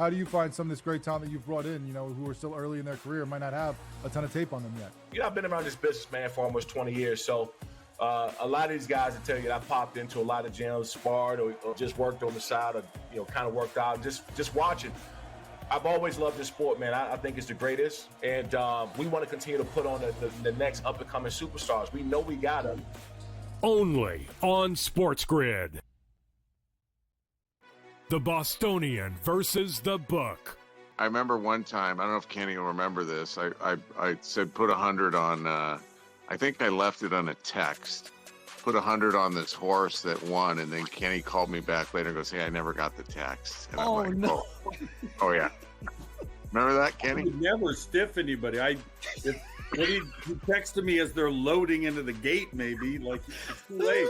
How do you find some of this great talent that you've brought in, who are still early in their career, might not have a ton of tape on them yet? I've been around this business, man, for almost 20 years. So a lot of these guys will tell you that I popped into a lot of gyms, sparred, or just worked on the side, or kind of worked out, just watching. I've always loved this sport, man. I think it's the greatest, and we want to continue to put on the next up-and-coming superstars. We know we got them. Only on SportsGrid. The Bostonian versus the Book. I remember one time, I don't know if Kenny will remember this, I said put 100 on, I think I left it on a text, put 100 on this horse that won, and then Kenny called me back later and goes, hey, I never got the text. And I'm like, no. Oh yeah. Remember that, Kenny? I would never stiff anybody. When he texted me as they're loading into the gate, maybe, like, it's too late.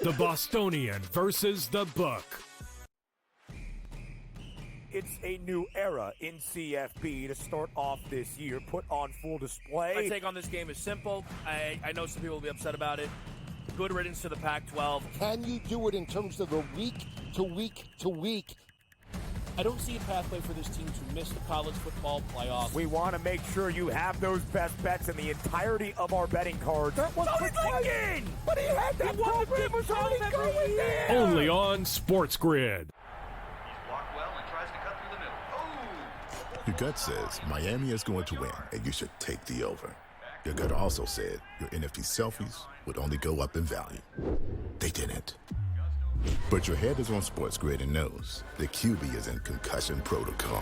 The Bostonian versus the Book. It's a new era in CFP to start off this year, put on full display. My take on this game is simple. I know some people will be upset about it. Good riddance to the Pac-12. Can you do it in terms of the week to week to week? I don't see a pathway for this team to miss the college football playoffs. We want to make sure you have those best bets in the entirety of our betting cards. That was Lincoln! But he had that program was already going there! Only on SportsGrid. Your gut says Miami is going to win, and you should take the over. Your gut also said your NFT selfies would only go up in value. They didn't. But your head is on SportsGrid and knows the QB is in concussion protocol.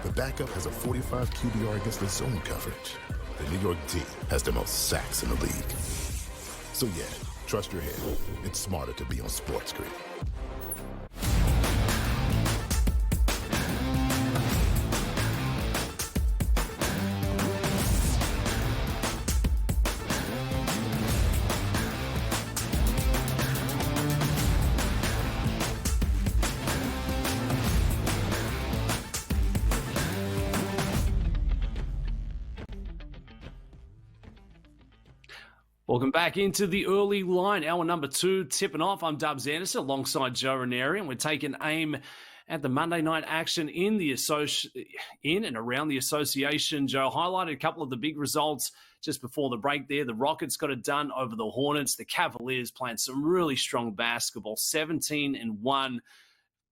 The backup has a 45 QBR against the zone coverage. The New York D has the most sacks in the league. So yeah, trust your head. It's smarter to be on SportsGrid. Welcome back into the early line, hour number 2, tipping off. I'm Dubs Anderson alongside Joe Ranieri, and we're taking aim at the Monday night action in and around the association. Joe highlighted a couple of the big results just before the break there. The Rockets got it done over the Hornets. The Cavaliers playing some really strong basketball, 17-1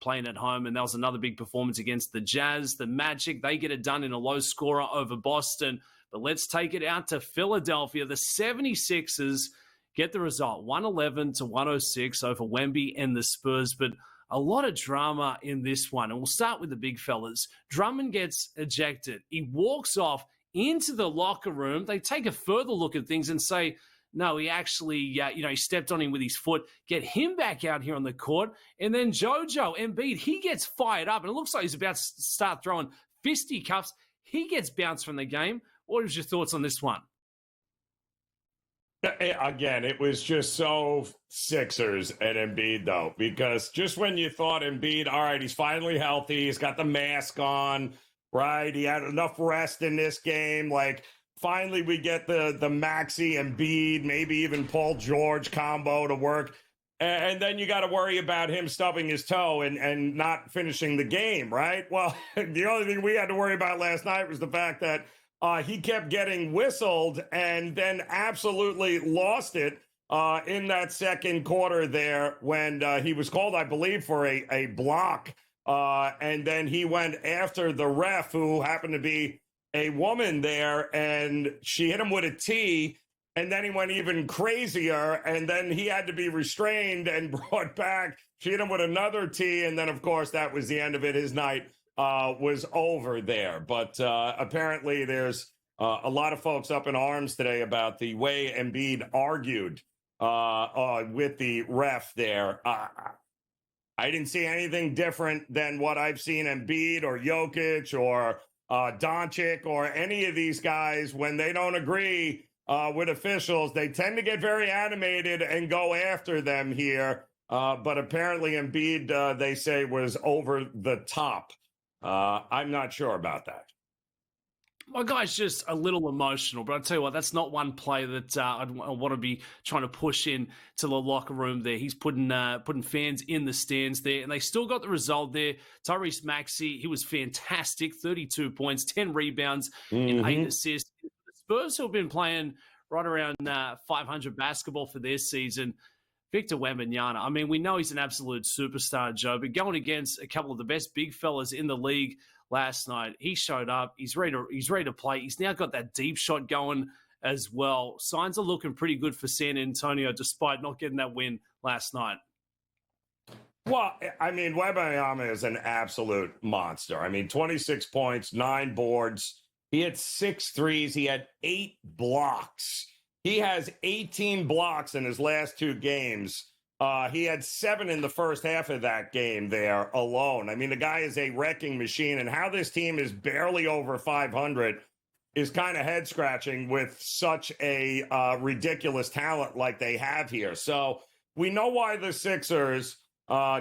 playing at home, and that was another big performance against the Jazz. The Magic, they get it done in a low scorer over Boston. But let's take it out to Philadelphia. The 76ers get the result, 111-106 over Wemby and the Spurs. But a lot of drama in this one. And we'll start with the big fellas. Drummond gets ejected. He walks off into the locker room. They take a further look at things and say, no, he actually, he stepped on him with his foot. Get him back out here on the court. And then Jojo Embiid, he gets fired up. And it looks like he's about to start throwing fisticuffs. He gets bounced from the game. What was your thoughts on this one? Again, it was just so Sixers and Embiid, though, because just when you thought Embiid, all right, he's finally healthy, he's got the mask on, right? He had enough rest in this game. Like, finally we get the Maxey Embiid, maybe even Paul George combo to work. And then you got to worry about him stubbing his toe and not finishing the game, right? Well, the only thing we had to worry about last night was the fact that he kept getting whistled and then absolutely lost it in that second quarter there when he was called, I believe, for a block. And then he went after the ref, who happened to be a woman there, and she hit him with a tee. And then he went even crazier, and then he had to be restrained and brought back. She hit him with another tee, and then, of course, that was the end of it. His night was over there. But apparently there's a lot of folks up in arms today about the way Embiid argued with the ref there. I didn't see anything different than what I've seen Embiid or Jokic or Doncic or any of these guys. When they don't agree with officials, they tend to get very animated and go after them here. But apparently Embiid, they say, was over the top. I'm not sure about that. My guy's just a little emotional, but I'll tell you what, that's not one play that I want to be trying to push in to the locker room there. He's putting fans in the stands there, and they still got the result there. Tyrese Maxey, he was fantastic, 32 points, 10 rebounds, and 8 assists. The Spurs, who have been playing right around 500 basketball for their season, Victor Wembanyama, I mean, we know he's an absolute superstar, Joe, but going against a couple of the best big fellas in the league last night, he showed up. He's ready to play. He's now got that deep shot going as well. Signs are looking pretty good for San Antonio, despite not getting that win last night. Well, I mean, Wembanyama is an absolute monster. I mean, 26 points, 9 boards. He had 6 threes. He had 8 blocks. He has 18 blocks in his last 2 games. He had 7 in the first half of that game there alone. I mean, the guy is a wrecking machine, and how this team is barely over 500 is kind of head-scratching with such a ridiculous talent like they have here. So we know why the Sixers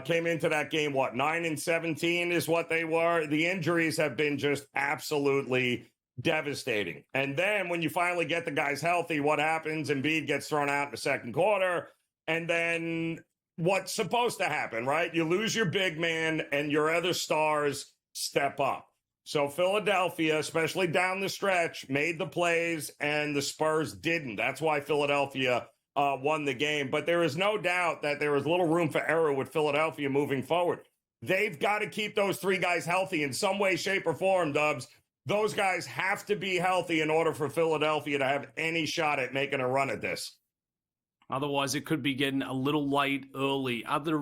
came into that game, 9-17 is what they were. The injuries have been just absolutely devastating. And then when you finally get the guys healthy, what happens? Embiid gets thrown out in the second quarter. And then what's supposed to happen, right? You lose your big man and your other stars step up. So Philadelphia, especially down the stretch, made the plays and the Spurs didn't. That's why Philadelphia won the game. But there is no doubt that there is little room for error with Philadelphia moving forward. They've got to keep those 3 guys healthy in some way, shape, or form, Dubs. Those guys have to be healthy in order for Philadelphia to have any shot at making a run at this. Otherwise, it could be getting a little late early. Other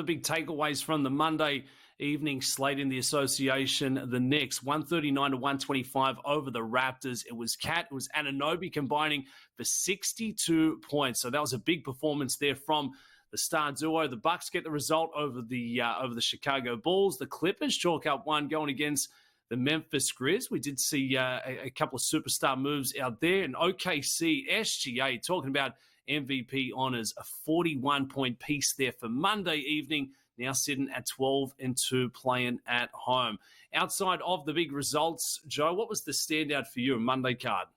big takeaways from the Monday evening slate in the association: the Knicks 139-125 over the Raptors. It was Cat, it was Anunoby combining for 62 points. So that was a big performance there from the star duo. The Bucks get the result over the Chicago Bulls. The Clippers chalk up one going against the Memphis Grizz. We did see a couple of superstar moves out there. And OKC, SGA, talking about MVP honors, a 41-point piece there for Monday evening, now sitting at 12-2 playing at home. Outside of the big results, Joe, what was the standout for you in Monday card?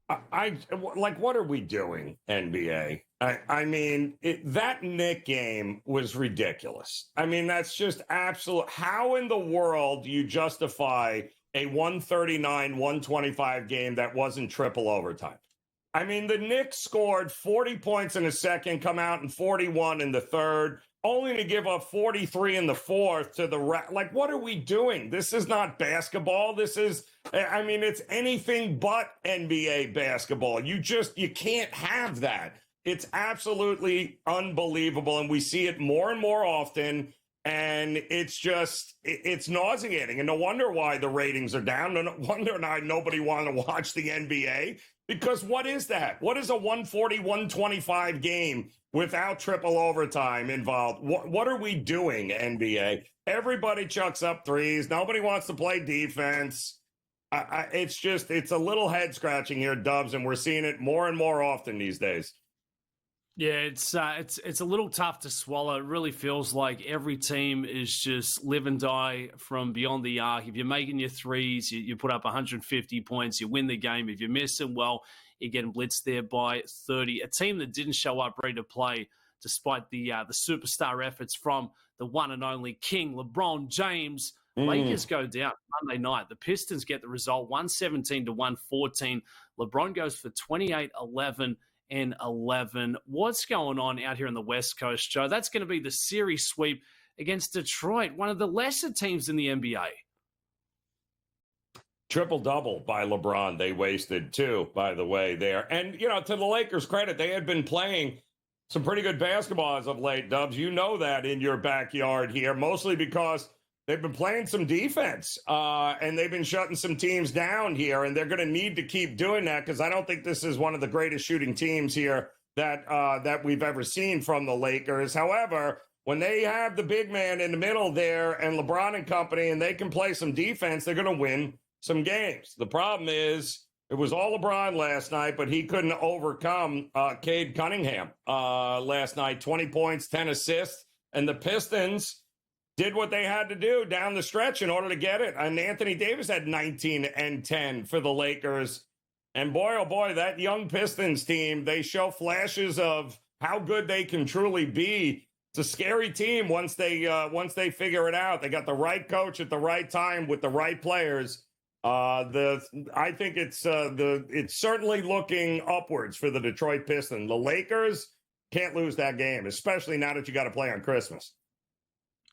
What are we doing, NBA? I mean, that Knick game was ridiculous. I mean, that's just absolute. How in the world do you justify a 139-125 game that wasn't triple overtime? I mean, the Knicks scored 40 points in the second, come out in 41 in the third, only to give up 43 in the fourth to the what are we doing? This is not basketball. This is, I mean, it's anything but NBA basketball. You can't have that. It's absolutely unbelievable, and we see it more and more often, and it's nauseating. And no wonder why the ratings are down. No wonder nobody wanted to watch the NBA, because what is that? What is a 140-125 game without triple overtime involved? What are we doing, NBA? Everybody chucks up threes. Nobody wants to play defense. It's a little head-scratching here, Dubs, and we're seeing it more and more often these days. Yeah, it's a little tough to swallow. It really feels like every team is just live and die from beyond the arc. If you're making your threes, you put up 150 points, you win the game. If you're missing, well, you're getting blitzed there by 30. A team that didn't show up ready to play, despite the superstar efforts from the one and only King, LeBron James. Lakers go down Monday night. The Pistons get the result, 117-114. LeBron goes for 28, 11, and 11. What's going on out here on the West Coast, Joe? That's going to be the series sweep against Detroit, one of the lesser teams in the NBA. Triple-double by LeBron. They wasted 2, by the way, there. And, to the Lakers' credit, they had been playing some pretty good basketball as of late, Dubs. You know that in your backyard here, mostly because they've been playing some defense, and they've been shutting some teams down here, and they're going to need to keep doing that, because I don't think this is one of the greatest shooting teams here that we've ever seen from the Lakers. However, when they have the big man in the middle there and LeBron and company, and they can play some defense, they're going to win some games. The problem is it was all LeBron last night, but he couldn't overcome Cade Cunningham last night. 20 points, 10 assists, and the Pistons, did what they had to do down the stretch in order to get it. And Anthony Davis had 19 and 10 for the Lakers. And boy, oh boy, that young Pistons team, they show flashes of how good they can truly be. It's a scary team once they figure it out. They got the right coach at the right time with the right players. I think it's certainly looking upwards for the Detroit Pistons. The Lakers can't lose that game, especially now that you got to play on Christmas.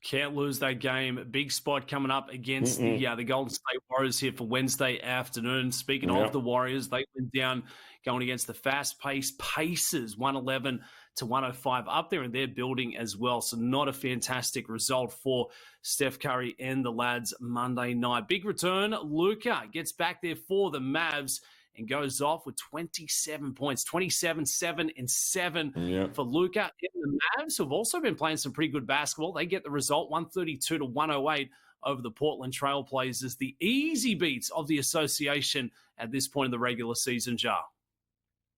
Can't lose that game. Big spot coming up against the Golden State Warriors here for Wednesday afternoon. Speaking of the Warriors, they went down going against the fast-paced Pacers, 111 to 105 up there in their building as well. So not a fantastic result for Steph Curry and the lads Monday night. Big return. Luka gets back there for the Mavs and goes off with 27 points, 27, 7, and 7 for Luka. And the Mavs have also been playing some pretty good basketball. They get the result, 132 to 108 over the Portland Trail Blazers. The easy beats of the association at this point in the regular season, Jar.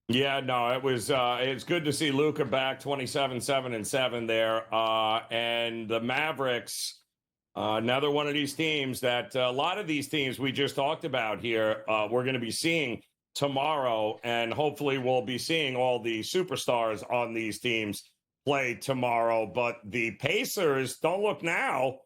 Yeah, no, it's good to see Luka back, 27, 7, and 7 there. And the Mavericks, another one of these teams that a lot of these teams we just talked about here, we're going to be seeing tomorrow, and hopefully we'll be seeing all the superstars on these teams play tomorrow. But the Pacers, don't look now.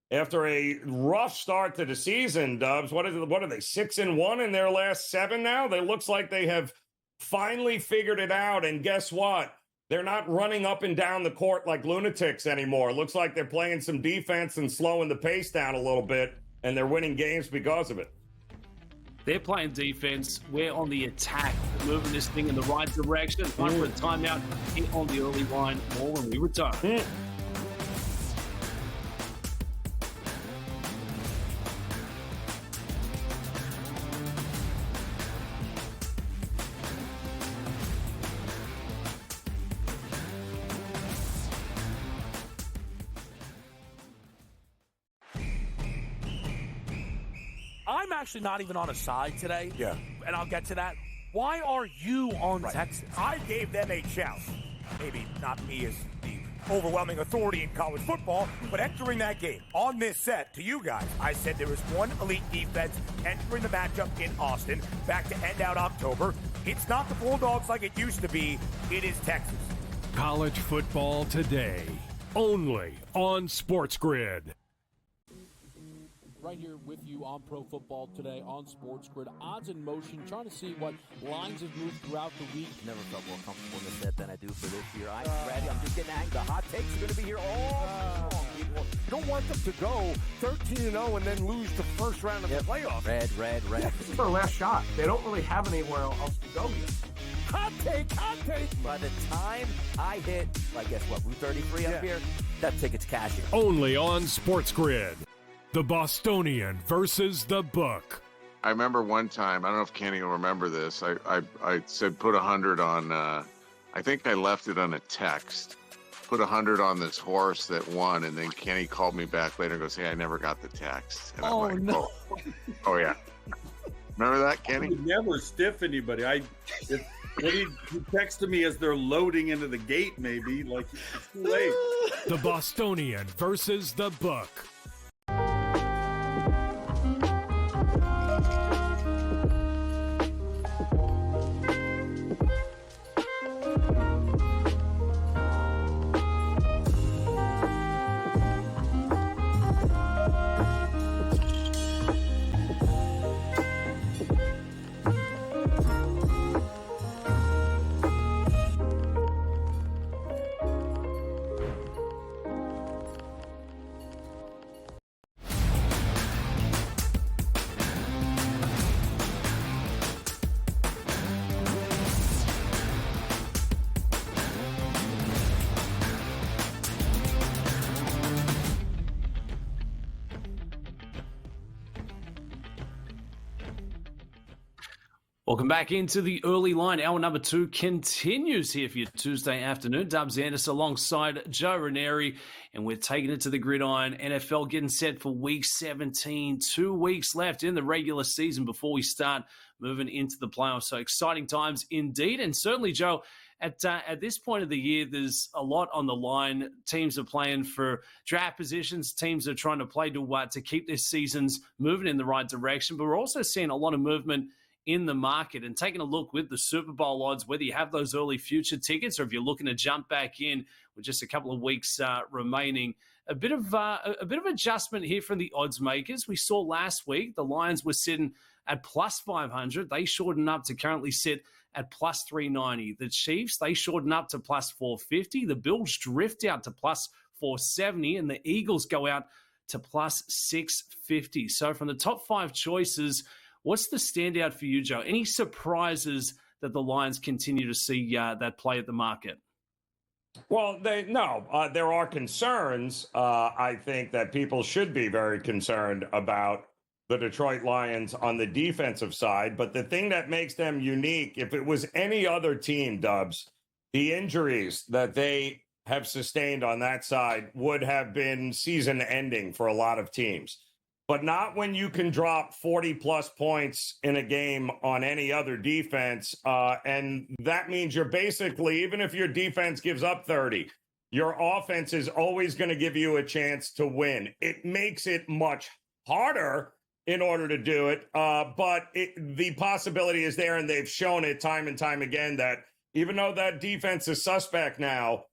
After a rough start to the season, Dubs, what are they, 6-1 in their last 7 now? It looks like they have finally figured it out, and guess what? They're not running up and down the court like lunatics anymore. It looks like they're playing some defense and slowing the pace down a little bit, and they're winning games because of it. They're playing defense. We're on the attack, moving this thing in the right direction. Time for a timeout here on the early line. More when we return. I'm actually not even on a side today. Yeah. And I'll get to that. Why are you on Texas? I gave them a shout. Maybe not me as the overwhelming authority in college football, but entering that game on this set to you guys, I said there was one elite defense entering the matchup in Austin back to end out October. It's not the Bulldogs like it used to be. It is Texas. College football today, only on SportsGrid. Right here with you on Pro Football Today on SportsGrid. Odds in motion, trying to see what lines have moved throughout the week. Never felt more comfortable in the set than I do for this year. I'm ready. I'm just getting angry. The hot takes are going to be here all long, people. You don't want them to go 13-0 and then lose the first round of the playoffs. Red. This is their last shot. They don't really have anywhere else to go yet. Hot take. By the time I hit, I guess what, Route 33 up here, that ticket's cashing. Only on SportsGrid. The Bostonian versus the Book. I remember one time, I don't know if Kenny will remember this. I said put 100 on, I think I left it on a text. Put 100 on this horse that won, and then Kenny called me back later and goes, hey, I never got the text. And I'm like, no. Oh yeah. Remember that, Kenny? I would never stiff anybody. When he texted me as they're loading into the gate, maybe, like, it's too late. The Bostonian versus the Book. Welcome back into the early line. Hour number 2 continues here for your Tuesday afternoon. Dubs Anderson alongside Joe Ranieri, and we're taking it to the gridiron. NFL getting set for Week 17. 2 weeks left in the regular season before we start moving into the playoffs. So exciting times indeed. And certainly, Joe, At this point of the year, there's a lot on the line. Teams are playing for draft positions. Teams are trying to play to keep their seasons moving in the right direction. But we're also seeing a lot of movement in the market and taking a look with the Super Bowl odds, whether you have those early future tickets or if you're looking to jump back in with just a couple of weeks remaining. A bit of adjustment here from the odds makers. We saw last week the Lions were sitting at plus 500. They shortened up to currently sit at plus 390. The Chiefs, they shortened up to plus 450. The Bills drift out to plus 470, and the Eagles go out to plus 650. So from the top 5 choices, what's the standout for you, Joe? Any surprises that the Lions continue to see that play at the market? Well, there are concerns. I think that people should be very concerned about the Detroit Lions on the defensive side. But the thing that makes them unique, if it was any other team, Dubs, the injuries that they have sustained on that side would have been season ending for a lot of teams. But not when you can drop 40-plus points in a game on any other defense. And that means you're basically, even if your defense gives up 30, your offense is always going to give you a chance to win. It makes it much harder in order to do it. But the possibility is there, and they've shown it time and time again that even though that defense is suspect now,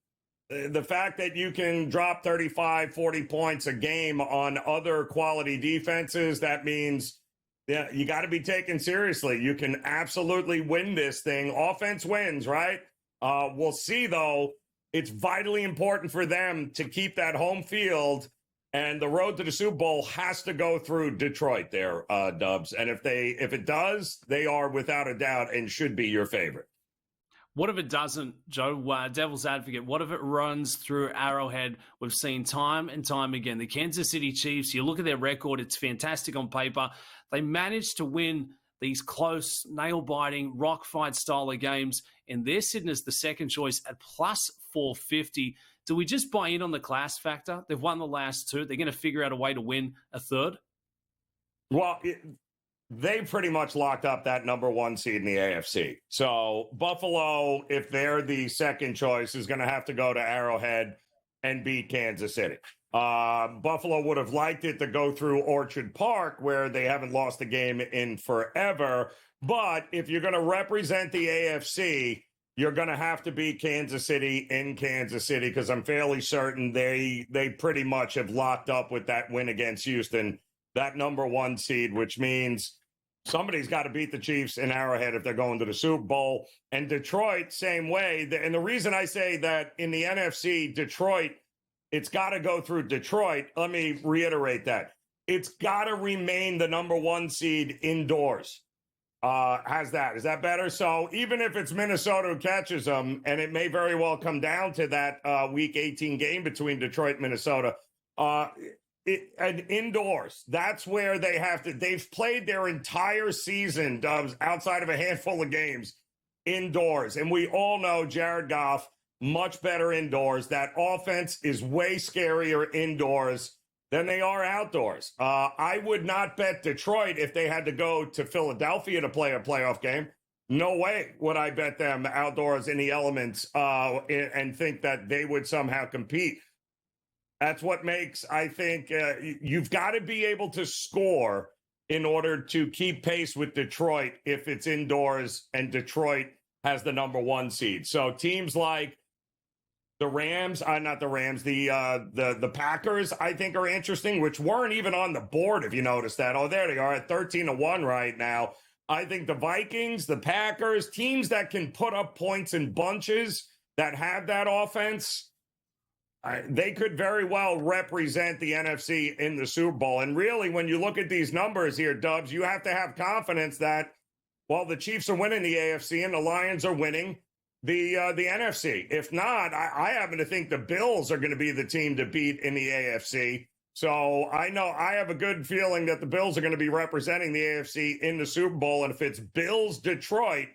the fact that you can drop 35, 40 points a game on other quality defenses, that means you got to be taken seriously. You can absolutely win this thing. Offense wins, right? We'll see, though. It's vitally important for them to keep that home field, and the road to the Super Bowl has to go through Detroit there, Dubs. And if it does, they are without a doubt and should be your favorite. What if it doesn't, Joe? Devil's advocate. What if it runs through Arrowhead? We've seen time and time again. The Kansas City Chiefs, you look at their record, it's fantastic on paper. They managed to win these close, nail-biting, rock fight style of games, and they're sitting as the second choice at plus 450. Do we just buy in on the class factor? They've won the last 2. They're going to figure out a way to win a third? Well, they pretty much locked up that number 1 seed in the AFC. So Buffalo, if they're the second choice, is going to have to go to Arrowhead and beat Kansas City. Buffalo would have liked it to go through Orchard Park, where they haven't lost a game in forever. But if you're going to represent the AFC, you're going to have to beat Kansas City in Kansas City, because I'm fairly certain they pretty much have locked up with that win against Houston, that number 1 seed, which means somebody's got to beat the Chiefs in Arrowhead if they're going to the Super Bowl. And Detroit, same way. And the reason I say that in the NFC, Detroit, it's got to go through Detroit. Let me reiterate that. It's got to remain the number 1 seed indoors. Is that better? So even if it's Minnesota who catches them, and it may very well come down to that Week 18 game between Detroit and Minnesota, and indoors, that's where they have to. They've played their entire season, Dubs, outside of a handful of games, indoors. And we all know Jared Goff, much better indoors. That offense is way scarier indoors than they are outdoors. I would not bet Detroit if they had to go to Philadelphia to play a playoff game. No way would I bet them outdoors in the elements and think that they would somehow compete. That's what makes, I think, you've got to be able to score in order to keep pace with Detroit if it's indoors and Detroit has the number 1 seed. So teams like the Rams, not the Rams, the Packers, I think are interesting, which weren't even on the board, if you notice that. Oh, there they are at 13-1 right now. I think the Vikings, the Packers, teams that can put up points in bunches, that have that offense, they could very well represent the NFC in the Super Bowl. And really, when you look at these numbers here, Dubs, you have to have confidence that, well, the Chiefs are winning the AFC and the Lions are winning the NFC. If not, I happen to think the Bills are going to be the team to beat in the AFC. So I know I have a good feeling that the Bills are going to be representing the AFC in the Super Bowl. And if it's Bills-Detroit,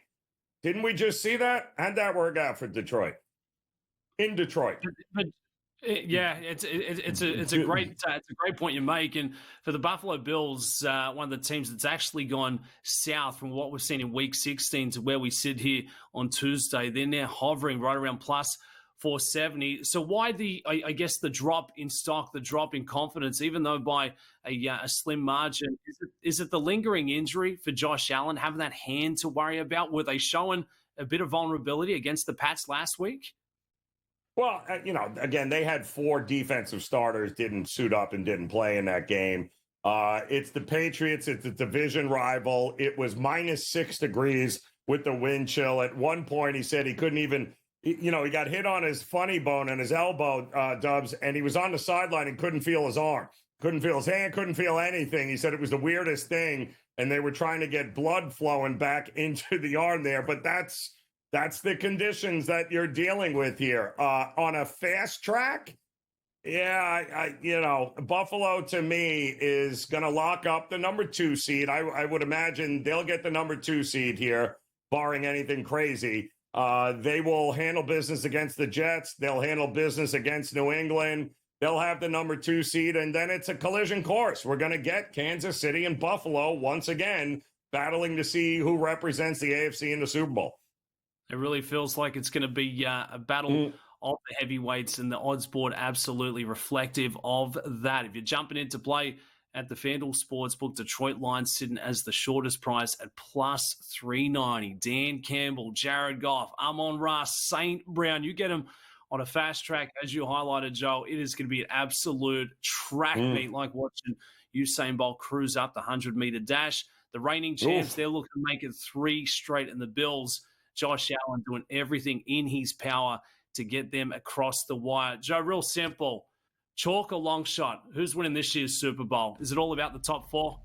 didn't we just see that? How'd that work out for Detroit? In Detroit. But Yeah, it's a great point you make, and for the Buffalo Bills, one of the teams that's actually gone south from what we've seen in Week 16 to where we sit here on Tuesday. They're now hovering right around plus 470. So why I guess the drop in stock, the drop in confidence, even though by a slim margin? Is it the lingering injury for Josh Allen, having that hand to worry about? Were they showing a bit of vulnerability against the Pats last week? Well, again, they had 4 defensive starters, didn't suit up and didn't play in that game. It's the Patriots. It's a division rival. It was minus 6 degrees with the wind chill. At one point, he said he couldn't even, he got hit on his funny bone and his elbow, Dubs, and he was on the sideline and couldn't feel his arm, couldn't feel his hand, couldn't feel anything. He said it was the weirdest thing, and they were trying to get blood flowing back into the arm there, but that's the conditions that you're dealing with here. On a fast track, Buffalo to me is going to lock up the number 2 seed. I would imagine they'll get the number 2 seed here, barring anything crazy. They will handle business against the Jets. They'll handle business against New England. They'll have the number 2 seed, and then it's a collision course. We're going to get Kansas City and Buffalo once again battling to see who represents the AFC in the Super Bowl. It really feels like it's going to be a battle of the heavyweights, and the odds board absolutely reflective of that. If you're jumping into play at the FanDuel Sportsbook, Detroit Lions sitting as the shortest price at plus 390. Dan Campbell, Jared Goff, Amon-Ra, St. Brown. You get them on a fast track, as you highlighted, Joe. It is going to be an absolute track meet, like watching Usain Bolt cruise up the 100-meter dash. The reigning champs, they're looking to make it 3 straight, and the Bills, Josh Allen doing everything in his power to get them across the wire. Joe, real simple. Chalk or long shot? Who's winning this year's Super Bowl? Is it all about the top 4?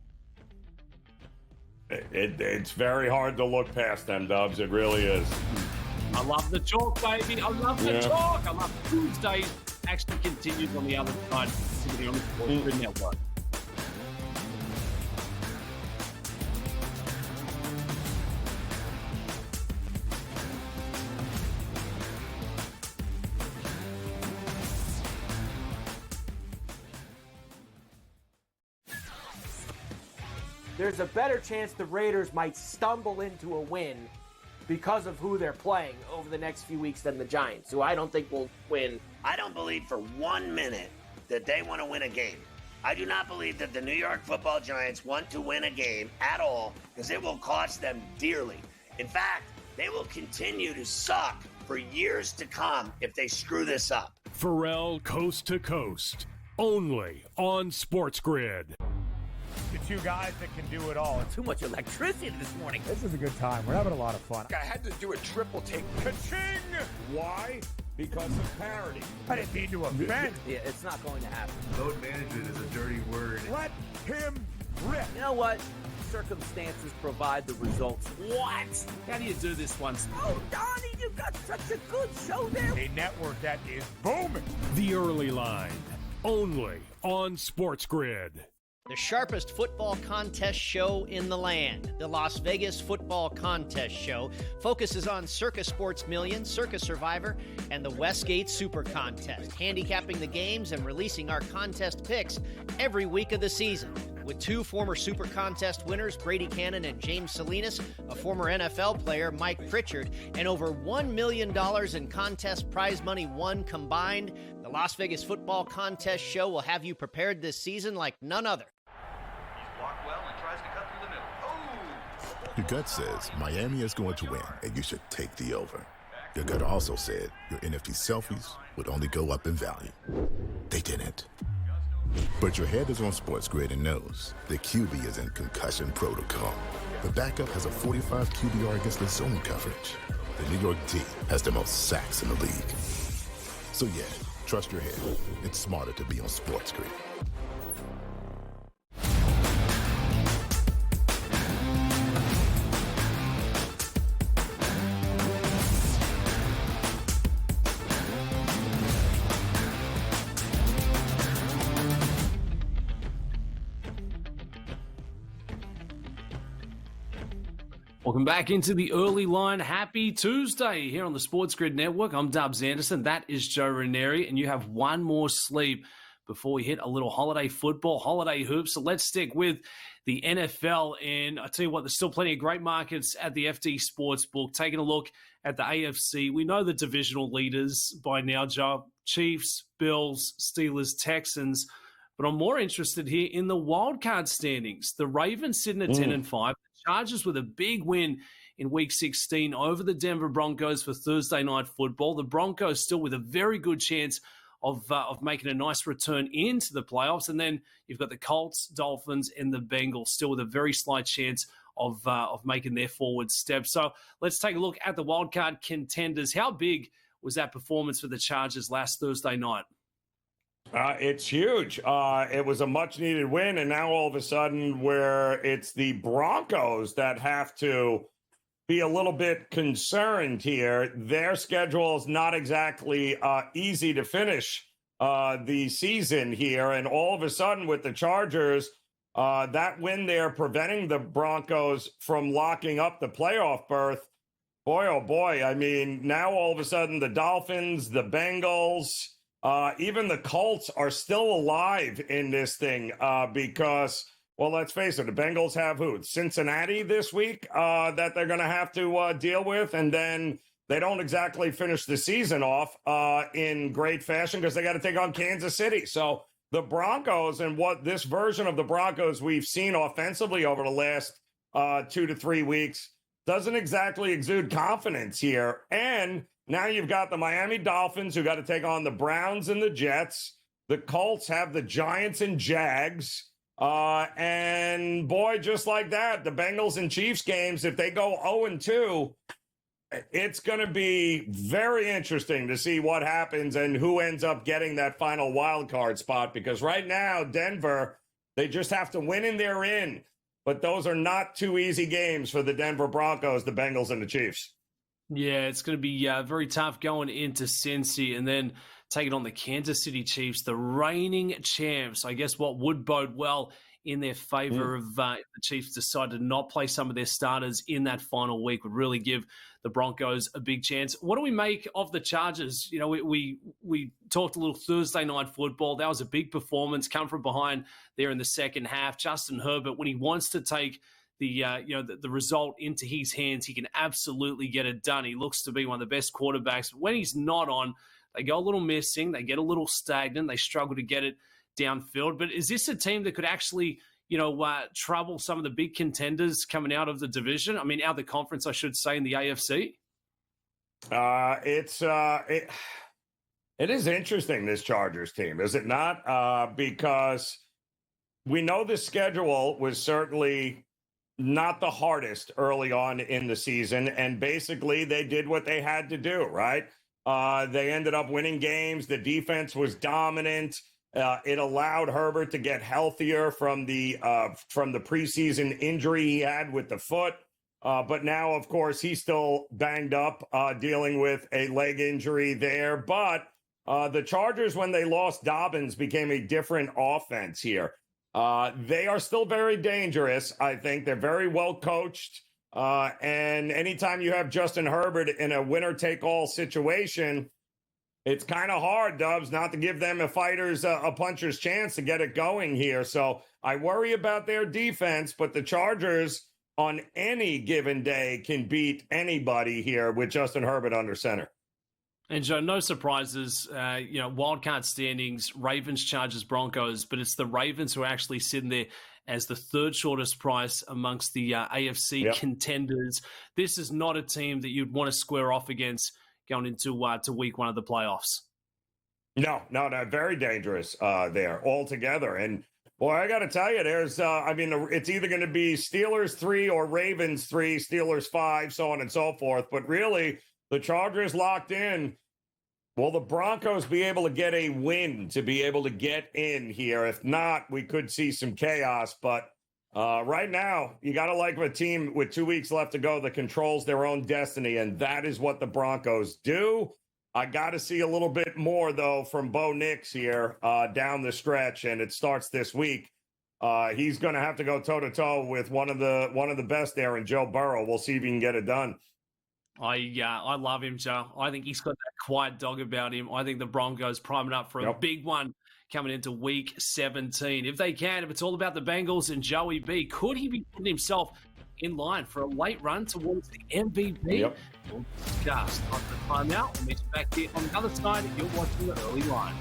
It's very hard to look past them, Dubs. It really is. I love the chalk, baby. I love the chalk. I love Tuesday. Actually continues on the other side. Sitting on the SportsGrid Network. There's a better chance the Raiders might stumble into a win because of who they're playing over the next few weeks than the Giants, who I don't think will win. I don't believe for 1 minute that they want to win a game. I do not believe that the New York Football Giants want to win a game at all, because it will cost them dearly. In fact, they will continue to suck for years to come if they screw this up. Pharrell Coast to Coast, only on SportsGrid. The 2 guys that can do it all. Too much electricity this morning. This is a good time. We're having a lot of fun. I had to do a triple take. Ka-ching! Why? Because of parity. I didn't mean to offend. Yeah, it's not going to happen. Load management is a dirty word. Let him rip. You know what? Circumstances provide the results. What? How do you do this once? Oh, Donnie, you've got such a good show there. A network that is booming. The Early Line, only on SportsGrid. The sharpest football contest show in the land, the Las Vegas Football Contest Show, focuses on Circus Sports Million, Circus Survivor, and the Westgate Super Contest, handicapping the games and releasing our contest picks every week of the season. With 2 former Super Contest winners, Brady Cannon and James Salinas, a former NFL player, Mike Pritchard, and over $1 million in contest prize money won combined, the Las Vegas Football Contest Show will have you prepared this season like none other. Your gut says Miami is going to win, and you should take the over. Your gut also said your NFC selfies would only go up in value. They didn't. But your head is on SportsGrid and knows the QB is in concussion protocol. The backup has a 45 QBR against the zone coverage. The New York D has the most sacks in the league. So yeah, trust your head. It's smarter to be on SportsGrid. Welcome back into the early line. Happy Tuesday here on the Sports Grid Network. I'm Dubs Anderson. That is Joe Ranieri. And you have one more sleep before we hit a little holiday football, holiday hoops. So let's stick with the NFL. And I tell you what, there's still plenty of great markets at the FD Sportsbook. Taking a look at the AFC, we know the divisional leaders by now, Joe. Chiefs, Bills, Steelers, Texans. But I'm more interested here in the wildcard standings. The Ravens sitting at 10-5. Chargers with a big win in Week 16 over the Denver Broncos for Thursday Night Football. The Broncos still with a very good chance of making a nice return into the playoffs. And then you've got the Colts, Dolphins, and the Bengals still with a very slight chance of making their forward step. So let's take a look at the wildcard contenders. How big was that performance for the Chargers last Thursday night? It's huge. It was a much-needed win, and now all of a sudden where it's the Broncos that have to be a little bit concerned here. Their schedule is not exactly easy to finish the season here, and all of a sudden with the Chargers, that win there preventing the Broncos from locking up the playoff berth. Boy, oh boy, I mean, now all of a sudden the Dolphins, the Bengals, even the Colts are still alive in this thing because, well, let's face it, the Bengals have who? Cincinnati this week that they're going to have to deal with. And then they don't exactly finish the season off in great fashion because they got to take on Kansas City. So the Broncos and what this version of the Broncos we've seen offensively over the last 2 to 3 weeks doesn't exactly exude confidence here. And now you've got the Miami Dolphins who got to take on the Browns and the Jets. The Colts have the Giants and Jags. And boy, just like that, the Bengals and Chiefs games, if they go 0-2, it's going to be very interesting to see what happens and who ends up getting that final wild card spot. Because right now, Denver, they just have to win and they're in. But those are not 2 easy games for the Denver Broncos, the Bengals, and the Chiefs. Yeah, it's going to be very tough going into Cincy and then taking on the Kansas City Chiefs, the reigning champs. I guess what would bode well in their favor of the Chiefs decided to not play some of their starters in that final week would really give the Broncos a big chance. What do we make of the Chargers? You know, we talked a little Thursday Night Football. That was a big performance, come from behind there in the second half. Justin Herbert, when he wants to take the result into his hands, he can absolutely get it done. He looks to be one of the best quarterbacks. But when he's not on, they go a little missing. They get a little stagnant. They struggle to get it downfield. But is this a team that could actually, trouble some of the big contenders coming out of the division? I mean, out of the conference, I should say, in the AFC? It is interesting, this Chargers team, is it not? Because we know the schedule was certainly not the hardest early on in the season, and basically they did what they had to do, right? They ended up winning games. The defense was dominant. It allowed Herbert to get healthier from the preseason injury he had with the foot. But now, of course, he's still banged up, dealing with a leg injury there. But the Chargers, when they lost Dobbins, became a different offense here. They are still very dangerous. I think they're very well coached. And anytime you have Justin Herbert in a winner-take-all situation, it's kind of hard, Dubs, not to give them a puncher's chance to get it going here. So I worry about their defense, but the Chargers on any given day can beat anybody here with Justin Herbert under center. And Joe, no surprises, wildcard standings, Ravens, Chargers, Broncos, but it's the Ravens who are actually sitting there as the third shortest price amongst the AFC contenders. This is not a team that you'd want to square off against going into to week one of the playoffs. No, very dangerous there altogether. And boy, I got to tell you, there's, it's either going to be Steelers 3 or Ravens 3, Steelers 5, so on and so forth. But really, the Chargers locked in. Will the Broncos be able to get a win to be able to get in here? If not, we could see some chaos. But right now, you got to like a team with 2 weeks left to go that controls their own destiny, and that is what the Broncos do. I got to see a little bit more, though, from Bo Nix here down the stretch, and it starts this week He's going to have to go toe to toe with one of the best there in Joe Burrow. We'll see if he can get it done. I love him, Joe. I think he's got that quiet dog about him. I think the Broncos priming up for a big one coming into week 17. If it's all about the Bengals and Joey B, could he be putting himself in line for a late run towards the MVP? Yep. We'll discuss on the timeout. We'll meet you back here on the other side. You're watching the early line.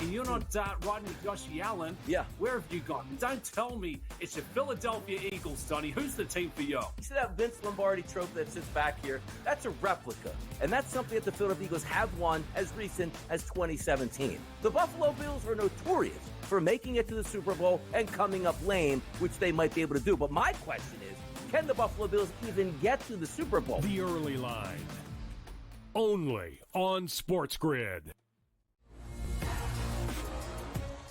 You're not riding with Josh Allen. Yeah. Where have you gone? Don't tell me it's the Philadelphia Eagles, Donnie. Who's the team for you? You see that Vince Lombardi trophy that sits back here? That's a replica. And that's something that the Philadelphia Eagles have won as recent as 2017. The Buffalo Bills are notorious for making it to the Super Bowl and coming up lame, which they might be able to do. But my question is, can the Buffalo Bills even get to the Super Bowl? The early line. Only on SportsGrid.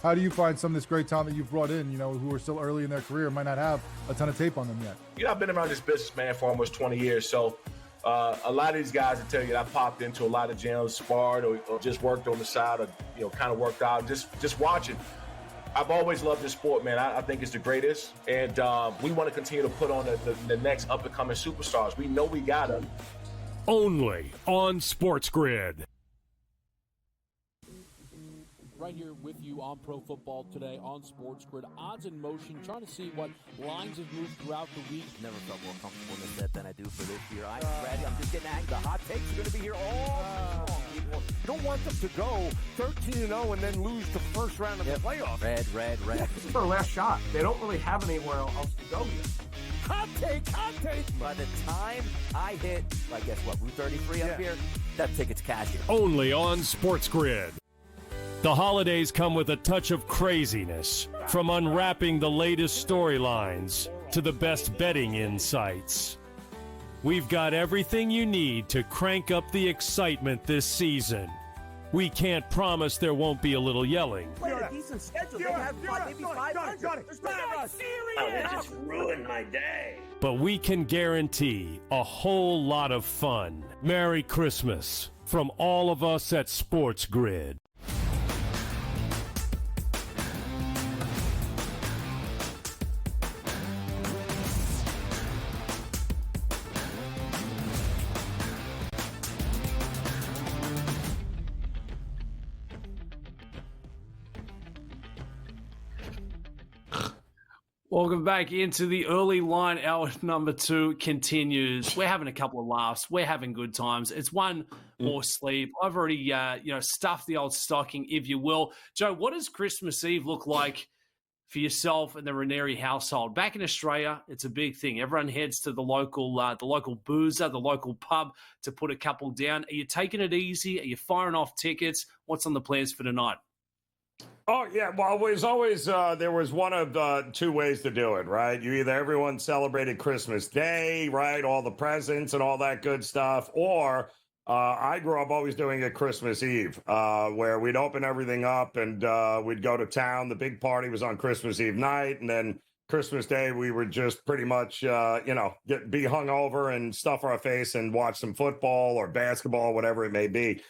How do you find some of this great talent that you've brought in, who are still early in their career, might not have a ton of tape on them yet? I've been around this business, man, for almost 20 years. So a lot of these guys will tell you that I popped into a lot of gyms, sparred, or just worked on the side, or, kind of worked out, just watching. I've always loved this sport, man. I think it's the greatest. And we want to continue to put on the next up-and-coming superstars. We know we got them. Only on SportsGrid. Right here with you on Pro Football Today on SportsGrid. Odds in motion, trying to see what lines have moved throughout the week. Never felt more comfortable in this set than I do for this year. I'm ready. I'm just getting angry. The hot takes are going to be here all long, people. You don't want them to go 13-0 and then lose the first round of the playoffs. Red. This is their last shot. They don't really have anywhere else to go yet. Hot take. By the time I hit, I guess what, Route 33 up here, that ticket's cashing. Only on SportsGrid. The holidays come with a touch of craziness, from unwrapping the latest storylines to the best betting insights. We've got everything you need to crank up the excitement this season. We can't promise there won't be a little yelling. Play a decent schedule. They have maybe 500. There's not serious. Oh, they just ruined my day. But we can guarantee a whole lot of fun. Merry Christmas from all of us at SportsGrid. Welcome back into the early line. Hour number 2 continues. We're having a couple of laughs. We're having good times. It's one more sleep. I've already, stuffed the old stocking, if you will. Joe, what does Christmas Eve look like for yourself and the Ranieri household? Back in Australia, it's a big thing. Everyone heads to the local boozer, the local pub to put a couple down. Are you taking it easy? Are you firing off tickets? What's on the plans for tonight? Oh, yeah. Well, there was one of two ways to do it, right? Everyone celebrated Christmas Day, right? All the presents and all that good stuff. Or I grew up always doing it Christmas Eve, where we'd open everything up and we'd go to town. The big party was on Christmas Eve night. And then Christmas Day, we would just pretty much, be hungover and stuff our face and watch some football or basketball, whatever it may be.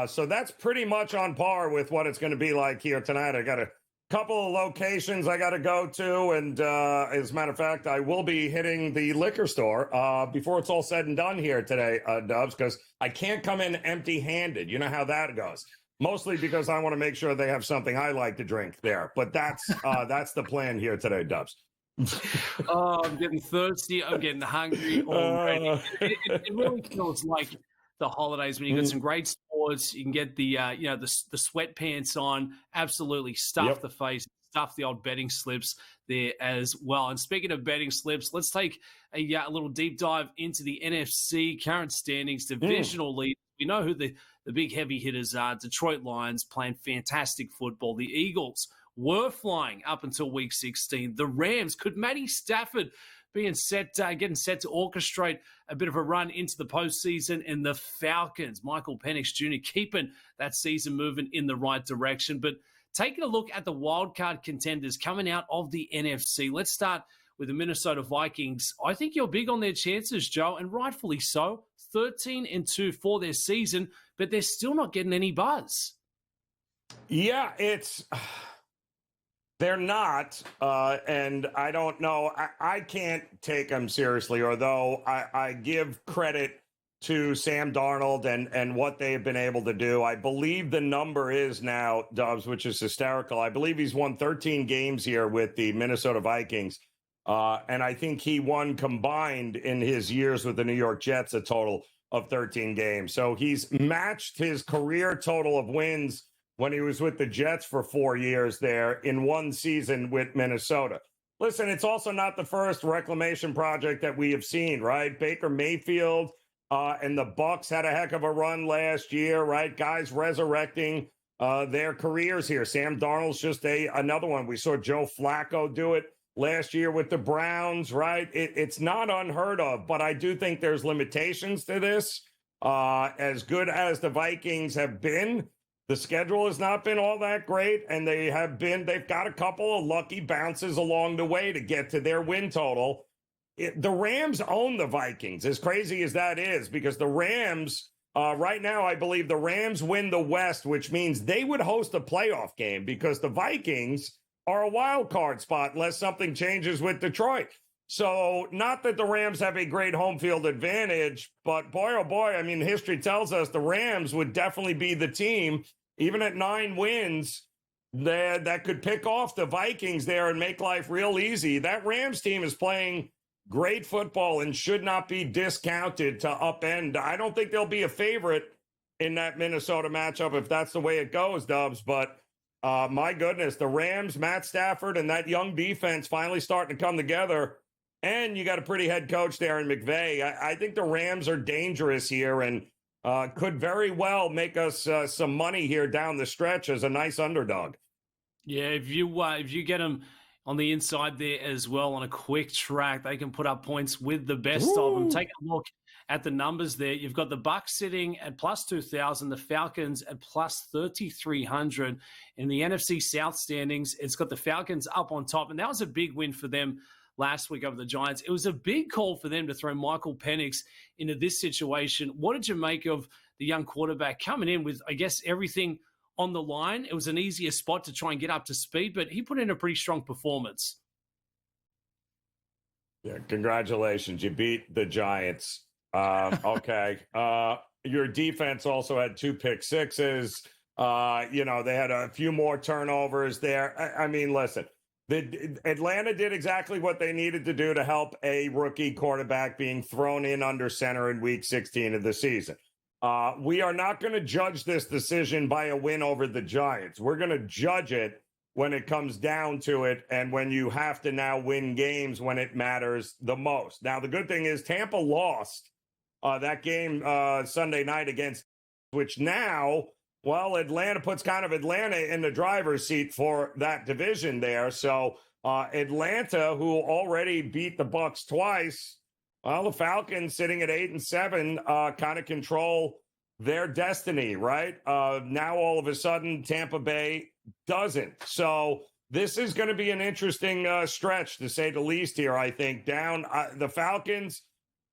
So that's pretty much on par with what it's going to be like here tonight. I got a couple of locations I got to go to. And as a matter of fact, I will be hitting the liquor store before it's all said and done here today, Dubs, because I can't come in empty-handed. You know how that goes. Mostly because I want to make sure they have something I like to drink there. But that's the plan here today, Dubs. Oh, I'm getting thirsty. I'm getting hungry already. It really feels like the holidays when you got some great sports. You can get the sweatpants on, absolutely stuff the face, stuff the old betting slips there as well. And speaking of betting slips, let's take a little deep dive into the NFC current standings, divisional lead. We know who the big heavy hitters are. Detroit Lions playing fantastic football. The Eagles were flying up until week 16. The Rams, could Matty Stafford getting set to orchestrate a bit of a run into the postseason. And the Falcons, Michael Penix Jr., keeping that season moving in the right direction. But taking a look at the wildcard contenders coming out of the NFC, let's start with the Minnesota Vikings. I think you're big on their chances, Joe, and rightfully so. 13-2 for their season, but they're still not getting any buzz. Yeah, they're not, and I don't know. I can't take them seriously, although I give credit to Sam Darnold and what they've been able to do. I believe the number is now, Dubs, which is hysterical. I believe he's won 13 games here with the Minnesota Vikings. And I think he won combined in his years with the New York Jets a total of 13 games. So he's matched his career total of wins when he was with the Jets for 4 years there in one season with Minnesota. Listen, it's also not the first reclamation project that we have seen, right? Baker Mayfield and the Bucs had a heck of a run last year, right? Guys resurrecting their careers here. Sam Darnold's just another one. We saw Joe Flacco do it last year with the Browns, right? It's not unheard of, but I do think there's limitations to this. As good as the Vikings have been, the schedule has not been all that great, and they've got a couple of lucky bounces along the way to get to their win total. The Rams own the Vikings, as crazy as that is, because the Rams, right now, I believe the Rams win the West, which means they would host a playoff game because the Vikings are a wild card spot unless something changes with Detroit. So not that the Rams have a great home field advantage, but boy, oh boy, I mean, history tells us the Rams would definitely be the team, even at 9 wins, that could pick off the Vikings there and make life real easy. That Rams team is playing great football and should not be discounted to upend. I don't think they'll be a favorite in that Minnesota matchup if that's the way it goes, Dubs, but my goodness, the Rams, Matt Stafford, and that young defense finally starting to come together. And you got a pretty head coach there in McVay. I think the Rams are dangerous here and could very well make us some money here down the stretch as a nice underdog. Yeah, if you get them on the inside there as well on a quick track, they can put up points with the best of them. Take a look at the numbers there. You've got the Bucs sitting at plus 2,000, the Falcons at plus 3,300. In the NFC South standings, it's got the Falcons up on top, and that was a big win for them last week over the Giants. It was a big call for them to throw Michael Penix into this situation. What did you make of the young quarterback coming in with, I guess, everything on the line? It was an easier spot to try and get up to speed, but he put in a pretty strong performance. Yeah, congratulations. You beat the Giants. Okay. Your defense also had 2 pick sixes. They had a few more turnovers there. I mean, listen, Atlanta did exactly what they needed to do to help a rookie quarterback being thrown in under center in week 16 of the season. We are not going to judge this decision by a win over the Giants. We're going to judge it when it comes down to it and when you have to now win games when it matters the most. Now, the good thing is Tampa lost that game Sunday night against, which now, well, Atlanta puts kind of Atlanta in the driver's seat for that division there. So Atlanta, who already beat the Bucs twice, well, the Falcons sitting at 8-7 kind of control their destiny, right? Now, all of a sudden, Tampa Bay doesn't. So this is going to be an interesting stretch, to say the least here, I think. Down the Falcons,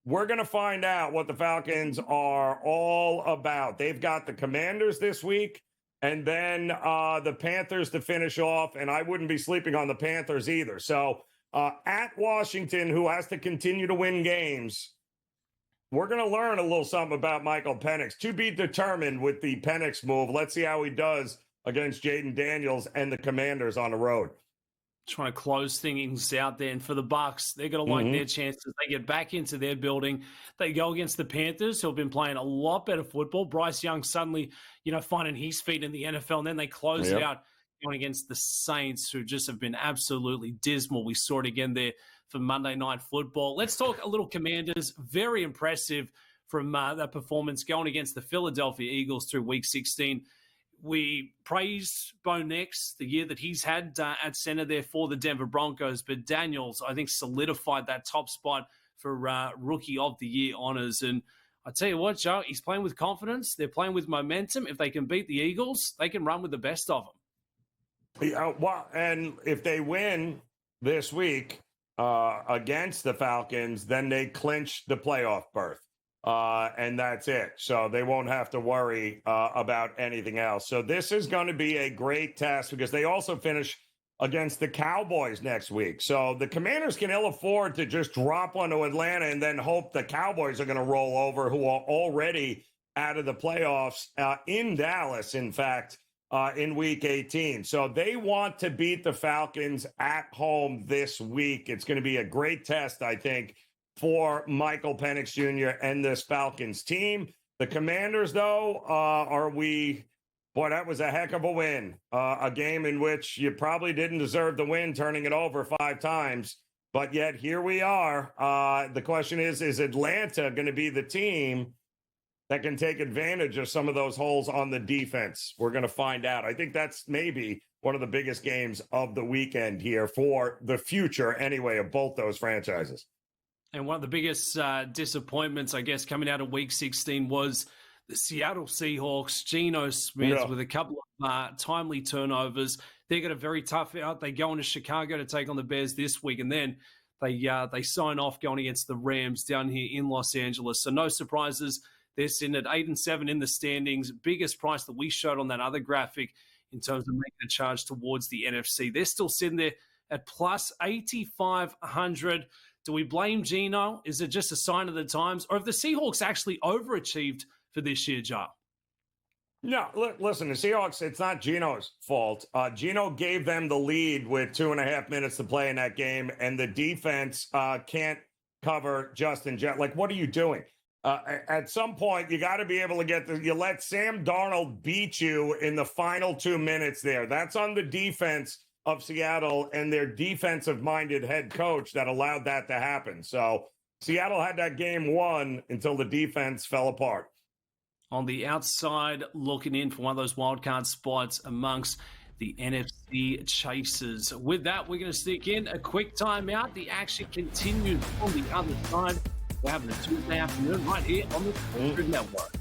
we're going to find out what the Falcons are all about. They've got the Commanders this week and then the Panthers to finish off, and I wouldn't be sleeping on the Panthers either. So at Washington, who has to continue to win games, we're going to learn a little something about Michael Penix. To be determined with the Penix move. Let's see how he does against Jaden Daniels and the Commanders on the road. Trying to close things out there. And for the Bucs, they're going to like their chances. They get back into their building. They go against the Panthers, who have been playing a lot better football. Bryce Young suddenly, finding his feet in the NFL. And then they close it out going against the Saints, who just have been absolutely dismal. We saw it again there for Monday Night Football. Let's talk a little Commanders. Very impressive from that performance going against the Philadelphia Eagles through Week 16. we praise Bo Nix, the year that he's had at center there for the Denver Broncos, but Daniels, I think, solidified that top spot for Rookie of the Year honors. And I tell you what, Joe, he's playing with confidence. They're playing with momentum. If they can beat the Eagles, they can run with the best of them. Yeah, well, and if they win this week against the Falcons, then they clinch the playoff berth. And that's it. So they won't have to worry about anything else. So this is going to be a great test because they also finish against the Cowboys next week. So the Commanders can ill afford to just drop one to Atlanta and then hope the Cowboys are going to roll over, who are already out of the playoffs in Dallas, in fact, in week 18. So they want to beat the Falcons at home this week. It's going to be a great test, I think, for Michael Penix Jr. and this Falcons team. The Commanders, though, boy, that was a heck of a win. A game in which you probably didn't deserve the win, turning it over 5 times. But yet here we are. The question is Atlanta going to be the team that can take advantage of some of those holes on the defense? We're going to find out. I think that's maybe one of the biggest games of the weekend here for the future, anyway, of both those franchises. And one of the biggest disappointments, I guess, coming out of Week 16 was the Seattle Seahawks. Geno Smith with a couple of timely turnovers. They got a very tough out. They go into Chicago to take on the Bears this week, and then they sign off going against the Rams down here in Los Angeles. So no surprises. They're sitting at 8-7 in the standings. Biggest price that we showed on that other graphic in terms of making a charge towards the NFC. They're still sitting there at plus 8,500. Do we blame Geno? Is it just a sign of the times? Or have the Seahawks actually overachieved for this year, Joe? No, listen, the Seahawks, it's not Geno's fault. Geno gave them the lead with 2.5 minutes to play in that game, and the defense can't cover Justin Jefferson. Like, what are you doing? At some point, you got to be able to you let Sam Darnold beat you in the final 2 minutes there. That's on the defense of Seattle and their defensive-minded head coach that allowed that to happen. So Seattle had that game won until the defense fell apart. On the outside, looking in for one of those wild card spots amongst the NFC chasers. With that, we're going to stick in a quick timeout. The action continues on the other side. We're having a Tuesday afternoon right here on the SportsGrid Network.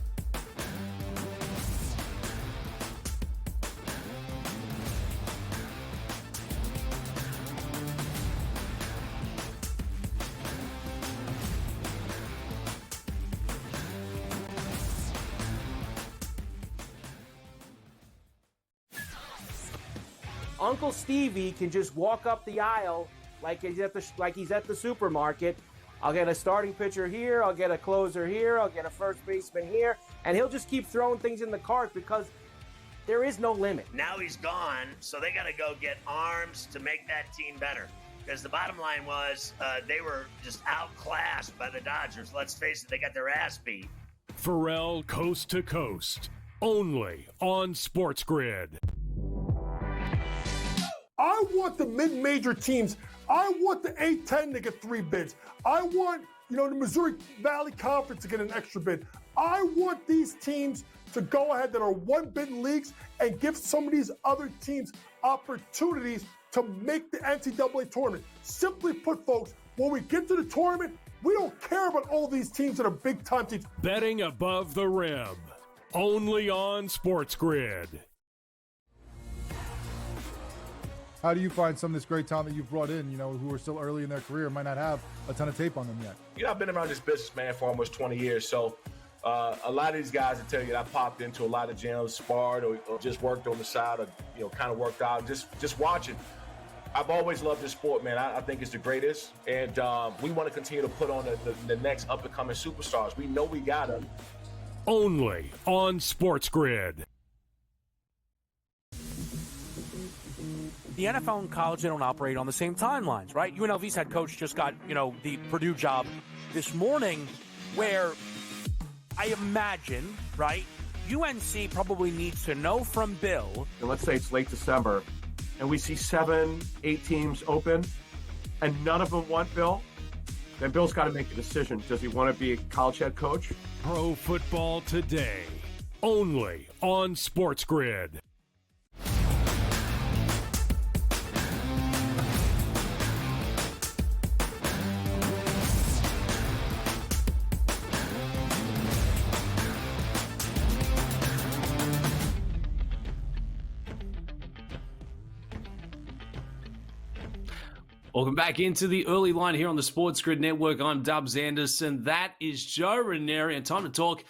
Uncle Stevie can just walk up the aisle like he's at the supermarket. I'll get a starting pitcher here, I'll get a closer here, I'll get a first baseman here, and he'll just keep throwing things in the cart because there is no limit. Now he's gone, so they got to go get arms to make that team better. Because the bottom line was they were just outclassed by the Dodgers. Let's face it, they got their ass beat. Pharrell Coast to Coast, only on SportsGrid. I want the mid-major teams. I want the A-10 to get 3 bids. I want, the Missouri Valley Conference to get an extra bid. I want these teams to go ahead that are 1-bid leagues and give some of these other teams opportunities to make the NCAA tournament. Simply put, folks, when we get to the tournament, we don't care about all these teams that are big-time teams. Betting above the rim, only on SportsGrid. How do you find some of this great talent that you've brought in, who are still early in their career, might not have a ton of tape on them yet? I've been around this business, man, for almost 20 years. So a lot of these guys will tell you that I popped into a lot of gyms, sparred, or just worked on the side, or, kind of worked out, just watching. I've always loved this sport, man. I think it's the greatest. And we want to continue to put on the next up-and-coming superstars. We know we got them. Only on SportsGrid. The NFL and college, they don't operate on the same timelines, right? UNLV's head coach just got, the Purdue job this morning, where I imagine, right, UNC probably needs to know from Bill. And let's say it's late December, and we see 7, 8 teams open, and none of them want Bill. Then Bill's got to make a decision. Does he want to be a college head coach? Pro Football Today. only on SportsGrid. Welcome back into the early line here on the Sports Grid Network. I'm Dubs Anderson. That is Joe Ranieri, and time to talk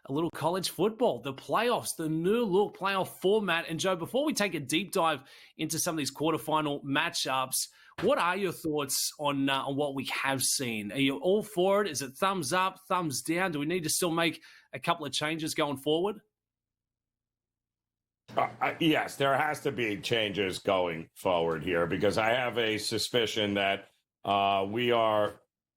a little college football, the playoffs, the new look playoff format. And Joe, before we take a deep dive into some of these quarterfinal matchups, what are your thoughts on what we have seen? Are you all for it? Is it thumbs up, thumbs down? Do we need to still make a couple of changes going forward? Yes, there has to be changes going forward here because I have a suspicion that we are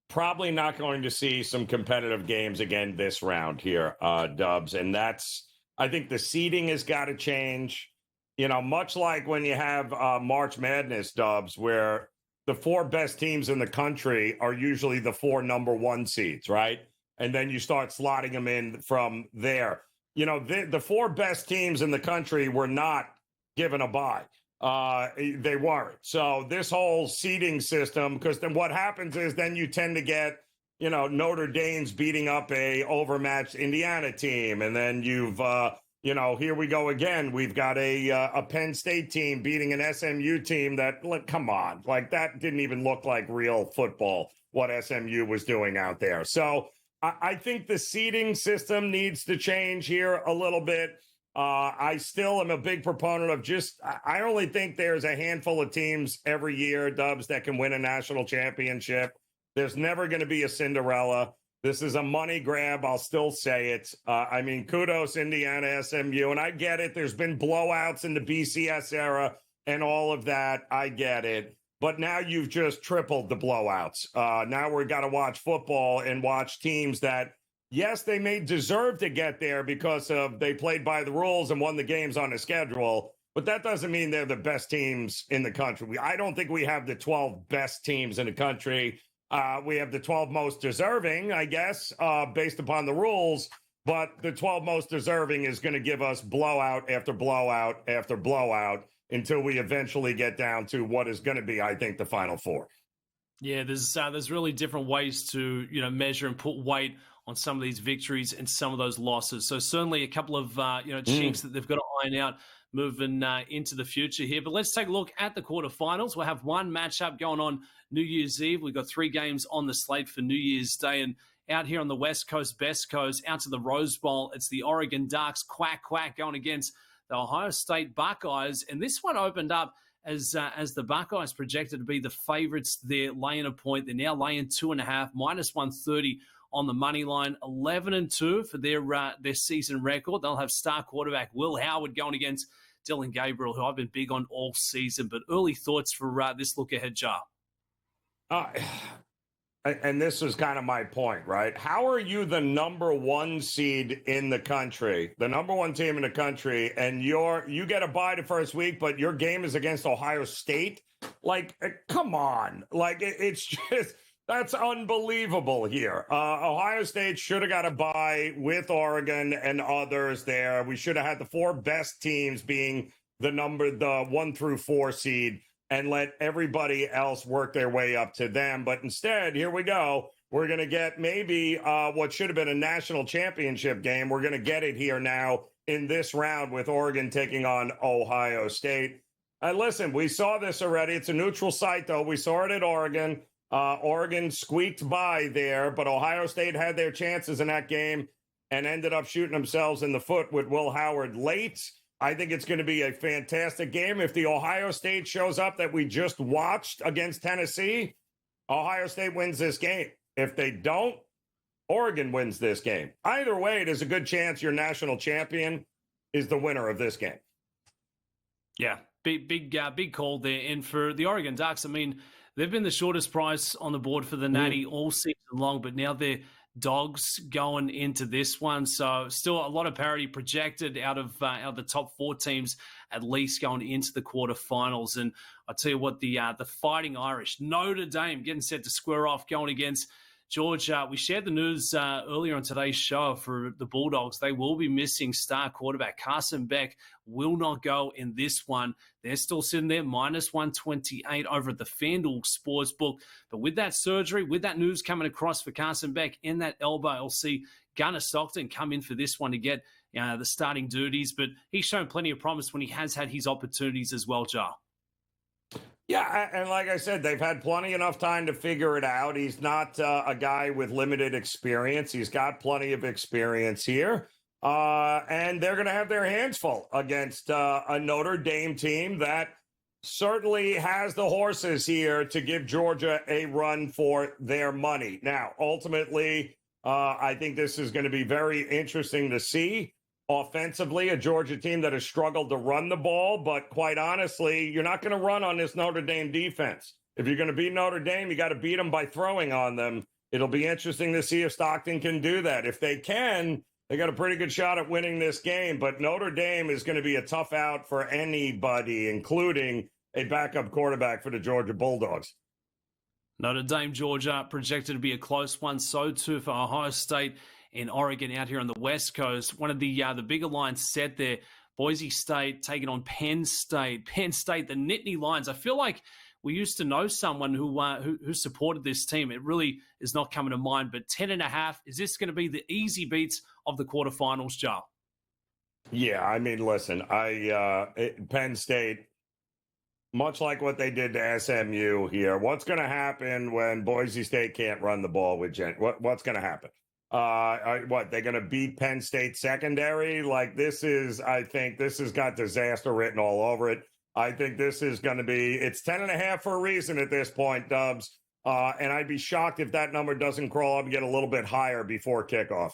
probably not going to see some competitive games again this round here, Dubs. And I think the seeding has got to change, much like when you have March Madness, Dubs, where the 4 best teams in the country are usually the 4 number 1 seeds, right? And then you start slotting them in from there. The 4 best teams in the country were not given a bye. They weren't. So this whole seeding system, because then what happens is then you tend to get, Notre Dame's beating up a overmatched Indiana team. And then you've, here we go again. We've got a Penn State team beating an SMU team that, come on, that didn't even look like real football, what SMU was doing out there. So I think the seeding system needs to change here a little bit. I still am a big proponent of I only think there's a handful of teams every year, Dubs, that can win a national championship. There's never going to be a Cinderella. This is a money grab. I'll still say it. Kudos, Indiana, SMU. And I get it. There's been blowouts in the BCS era and all of that. I get it. But now you've just tripled the blowouts. Now we've got to watch football and watch teams that, yes, they may deserve to get there because they played by the rules and won the games on the schedule. But that doesn't mean they're the best teams in the country. I don't think we have the 12 best teams in the country. We have the 12 most deserving, I guess, based upon the rules. But the 12 most deserving is going to give us blowout after blowout after blowout until we eventually get down to what is going to be, I think, the Final Four. Yeah, there's really different ways to measure and put weight on some of these victories and some of those losses. So certainly a couple of chinks that they've got to iron out moving into the future here. But let's take a look at the quarterfinals. We'll have one matchup going on New Year's Eve. We've got 3 games on the slate for New Year's Day, and out here on the West Coast, best coast, out to the Rose Bowl, it's the Oregon Ducks, quack, going against the Ohio State Buckeyes. And this one opened up as the Buckeyes projected to be the favorites there, laying a point. They're now laying 2.5, minus 130 on the money line, 11-2 for their season record. They'll have star quarterback Will Howard going against Dylan Gabriel, who I've been big on all season. But early thoughts for this look ahead, Jar? And this is kind of my point, right? How are you the number 1 seed in the country, the number 1 team in the country, and you get a bye the first week, but your game is against Ohio State? Come on. It's just, that's unbelievable here. Ohio State should have got a bye with Oregon and others there. We should have had the 4 best teams being the 1 through 4 seed, and let everybody else work their way up to them. But instead, here we go. We're going to get maybe what should have been a national championship game. We're going to get it here now in this round with Oregon taking on Ohio State. Listen, we saw this already. It's a neutral site, though. We saw it at Oregon. Oregon squeaked by there, but Ohio State had their chances in that game and ended up shooting themselves in the foot with Will Howard late. I think it's going to be a fantastic game. If the Ohio State shows up that we just watched against Tennessee, Ohio State wins this game. If they don't, Oregon wins this game. Either way, there's a good chance your national champion is the winner of this game. Yeah, big call there. And for the Oregon Ducks, they've been the shortest price on the board for the Natty all season long, but now they're dogs going into this one. So still a lot of parity projected out of the top 4 teams, at least going into the quarterfinals. And I tell you what, the Fighting Irish, Notre Dame, getting set to square off, going against George, we shared the news earlier on today's show for the Bulldogs. They will be missing star quarterback Carson Beck. Will not go in this one. They're still sitting there, minus 128 over at the FanDuel Sportsbook. But with that surgery, with that news coming across for Carson Beck in that elbow, I'll see Gunnar Stockton come in for this one to get the starting duties. But he's shown plenty of promise when he has had his opportunities as well, Joe. Yeah, and like I said, they've had plenty enough time to figure it out. He's not a guy with limited experience. He's got plenty of experience here. And they're going to have their hands full against a Notre Dame team that certainly has the horses here to give Georgia a run for their money. Now, ultimately, I think this is going to be very interesting to see. Offensively, a Georgia team that has struggled to run the ball, but quite honestly, you're not going to run on this Notre Dame defense. If you're going to beat Notre Dame, you got to beat them by throwing on them. It'll be interesting to see if Stockton can do that. If they can, they got a pretty good shot at winning this game, but Notre Dame is going to be a tough out for anybody, including a backup quarterback for the Georgia Bulldogs. Notre Dame, Georgia, projected to be a close one. So too for Ohio State in Oregon out here on the West Coast. One of the bigger lines set there. Boise State taking on Penn State. Penn State, the Nittany Lions. I feel like we used to know someone who supported this team. It really is not coming to mind. But 10.5, is this going to be the easy beats of the quarterfinals, Joe? Yeah, I mean, listen, Penn State, much like what they did to SMU here, what's going to happen when Boise State can't run the ball with what's going to happen? They're going to beat Penn State secondary? Like, I think this has got disaster written all over it. I think this is going to be, it's 10.5 for a reason at this point, Dubs. And I'd be shocked if that number doesn't crawl up and get a little bit higher before kickoff.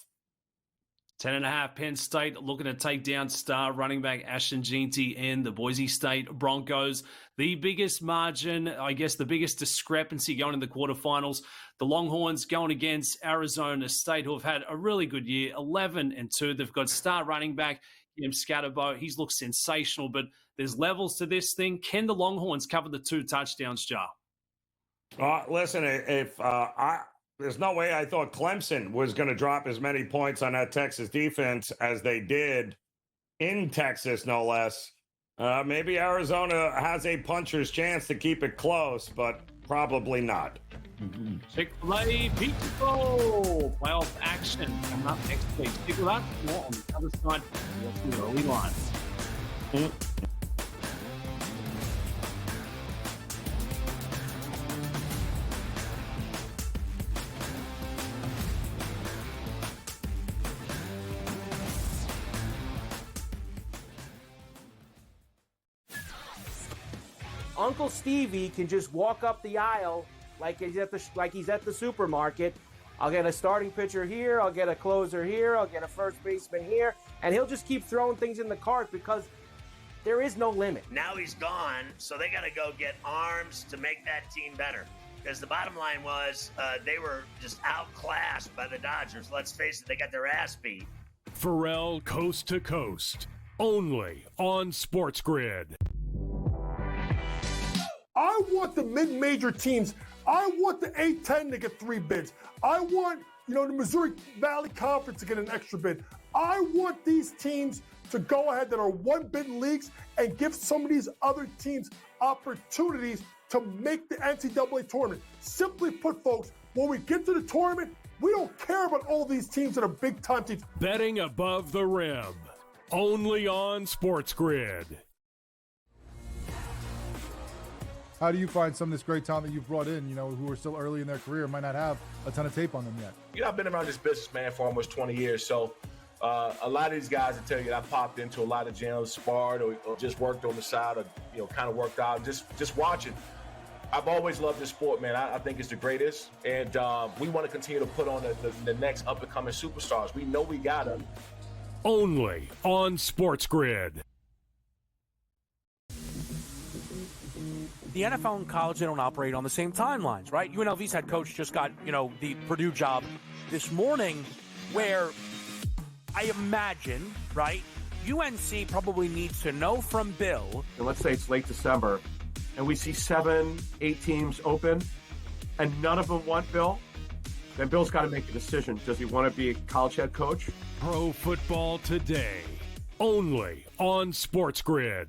10.5, Penn State looking to take down star running back Ashton Jeanty and the Boise State Broncos. The biggest margin, I guess the biggest discrepancy going in the quarterfinals, the Longhorns going against Arizona State, who have had a really good year, 11-2. They've got star running back Jim Scatterbo. He's looked sensational, but there's levels to this thing. Can the Longhorns cover the 2 touchdowns, Joe? Listen, there's no way I thought Clemson was going to drop as many points on that Texas defense as they did in Texas, no less. Maybe Arizona has a puncher's chance to keep it close, but probably not. Chick-fil-A Pizza Bowl playoff action coming up next week. Stick with us. More on the other side. We'll see the early lines. Uncle Stevie can just walk up the aisle like he's at the supermarket. I'll get a starting pitcher here, I'll get a closer here, I'll get a first baseman here, and he'll just keep throwing things in the cart because there is no limit. Now he's gone, so they got to go get arms to make that team better. Because the bottom line was they were just outclassed by the Dodgers. Let's face it, they got their ass beat. Pharrell Coast to Coast, only on SportsGrid. I want the mid-major teams. I want the A-10 to get 3 bids. I want, the Missouri Valley Conference to get an extra bid. I want these teams to go ahead that are 1-bid leagues and give some of these other teams opportunities to make the NCAA tournament. Simply put, folks, when we get to the tournament, we don't care about all these teams that are big-time teams. Betting above the rim, only on SportsGrid. How do you find some of this great talent that you've brought in, who are still early in their career, might not have a ton of tape on them yet? I've been around this business, man, for almost 20 years. So a lot of these guys will tell you that I popped into a lot of gyms, sparred or just worked on the side or, kind of worked out, just watching. I've always loved this sport, man. I think it's the greatest. And we want to continue to put on the next up-and-coming superstars. We know we got them. Only on SportsGrid. The NFL and college, they don't operate on the same timelines, right? UNLV's head coach just got, the Purdue job this morning, where I imagine, right, UNC probably needs to know from Bill. And let's say it's late December, and we see 7, 8 teams open, and none of them want Bill. then Bill's got to make a decision. Does he want to be a college head coach? Pro Football Today, only on SportsGrid.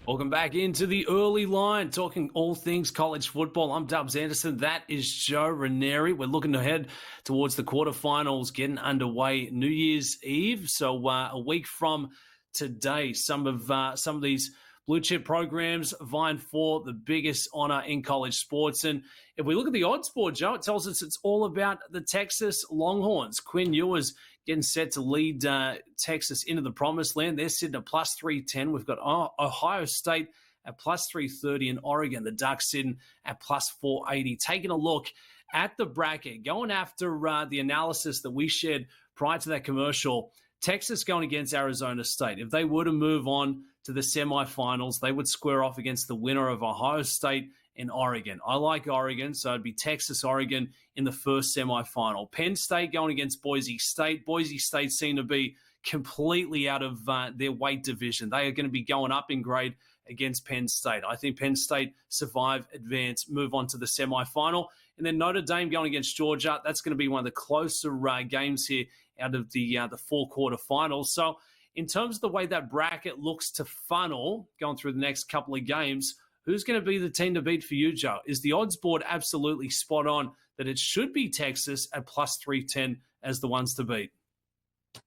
Welcome back into the early line, talking all things college football. I'm Dubs Anderson. That is Joe Ranieri. We're looking ahead towards the quarterfinals getting underway New Year's Eve. So a week from today, some of these blue chip programs vying for the biggest honor in college sports. And if we look at the odds board, Joe, it tells us it's all about the Texas Longhorns. Quinn Ewers getting set to lead Texas into the promised land. They're sitting at plus 310. We've got Ohio State at plus 330 and Oregon, the Ducks sitting at plus 480. Taking a look at the bracket, going after the analysis that we shared prior to that commercial, Texas going against Arizona State. If they were to move on to the semifinals, they would square off against the winner of Ohio State and Oregon. I like Oregon, so it'd be Texas-Oregon in the first semifinal. Penn State going against Boise State. Boise State seem to be completely out of their weight division. They are going to be going up in grade against Penn State. I think Penn State survive, advance, move on to the semifinal. And then Notre Dame going against Georgia. That's going to be one of the closer games here out of the four quarterfinals. So in terms of the way that bracket looks to funnel going through the next couple of games, who's going to be the team to beat for you, Joe? Is the odds board absolutely spot on that it should be Texas at plus 310 as the ones to beat?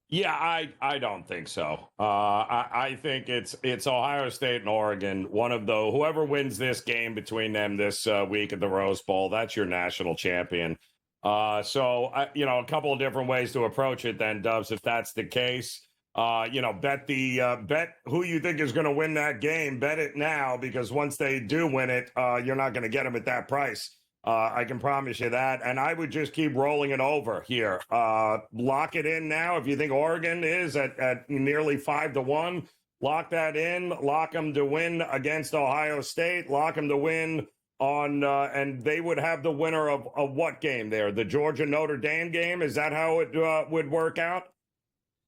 Yeah, I don't think so. I think it's Ohio State and Oregon. Whoever wins this game between them this week at the Rose Bowl, that's your national champion. So a couple of different ways to approach it then, Dubs, if that's the case. Bet who you think is going to win that game. Bet it now, because once they do win it, you're not going to get them at that price. I can promise you that. And I would just keep rolling it over here. Lock it in now. If you think Oregon is at nearly 5-1, lock that in. Lock them to win against Ohio State. Lock them to win on, and they would have the winner of what game there? The Georgia Notre Dame game? Is that how it would work out?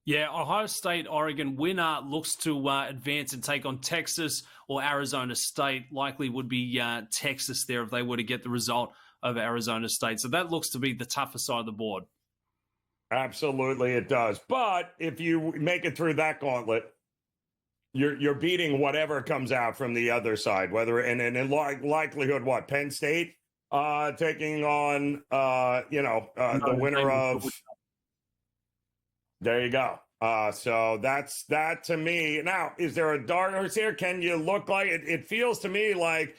Yeah, Ohio State, Oregon winner looks to advance and take on Texas or Arizona State. Likely would be Texas there if they were to get the result of Arizona State. So that looks to be the tougher side of the board. Absolutely, it does. But if you make it through that gauntlet, you're beating whatever comes out from the other side. Whether and in likelihood, what Penn State taking on the winner of. There you go. So that's that to me. Now, is there a dark horse here? Can you look like it? It feels to me like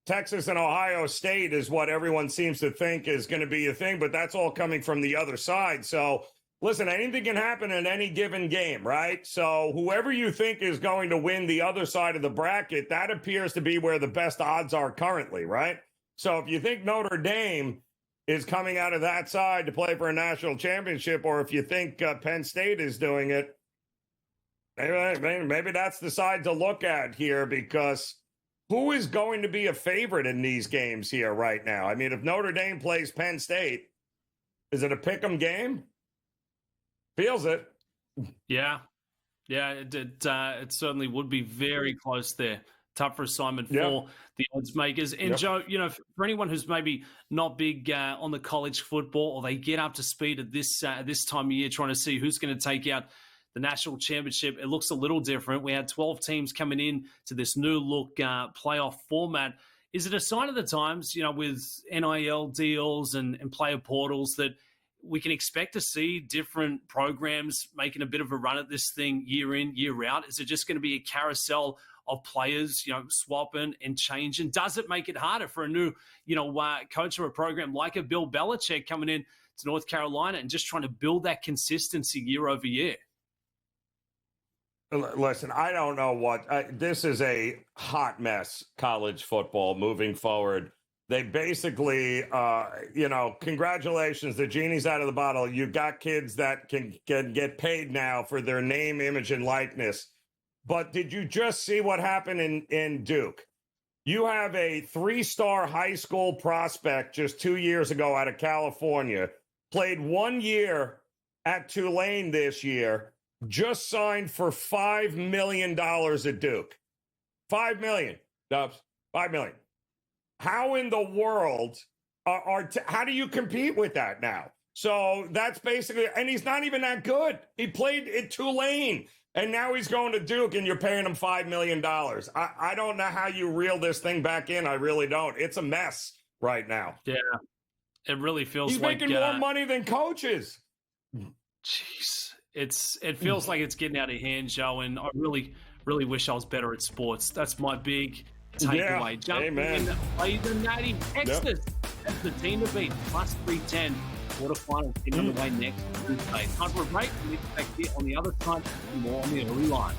Texas and Ohio State is what everyone seems to think is going to be a thing, but that's all coming from the other side. So listen, anything can happen in any given game, right? So whoever you think is going to win the other side of the bracket, that appears to be where the best odds are currently, right? So if you think Notre Dame is coming out of that side to play for a national championship, or if you think Penn State is doing it, maybe that's the side to look at here, because who is going to be a favorite in these games here right now? I mean, if Notre Dame plays Penn State, is it a pick'em game? Feels it. Yeah. Yeah, it certainly would be very close there. Tougher assignment for the odds makers. And Joe, for anyone who's maybe not big on the college football, or they get up to speed at this time of year trying to see who's going to take out the national championship, it looks a little different. We had 12 teams coming in to this new look playoff format. Is it a sign of the times, with NIL deals and player portals, that we can expect to see different programs making a bit of a run at this thing year in, year out? Is it just going to be a carousel of players, swapping and changing? Does it make it harder for a new, coach or a program like a Bill Belichick coming in to North Carolina and just trying to build that consistency year over year? Listen, I don't know what this is a hot mess, college football moving forward. They basically, congratulations, the genie's out of the bottle. You've got kids that can get paid now for their name, image, and likeness. But did you just see what happened in Duke? You have a 3-star high school prospect just 2 years ago out of California, played 1 year at Tulane this year, just signed for $5 million at Duke. $5 million, Dubs. $5 million. How in the world how do you compete with that now? So that's basically, and he's not even that good. He played at Tulane. And now he's going to Duke, and you're paying him $5 million. I don't know how you reel this thing back in. I really don't. It's a mess right now. Yeah, it really feels he's like... making more money than coaches. Jeez. It feels like it's getting out of hand, Joe, and I really, really wish I was better at sports. That's my big takeaway. Yeah, Jumping in, play the Natty Texas. That's the team to beat. Plus 310. Quarterfinals get underway next Tuesday. Time for a break. We'll be back here on the other side. More on the early line.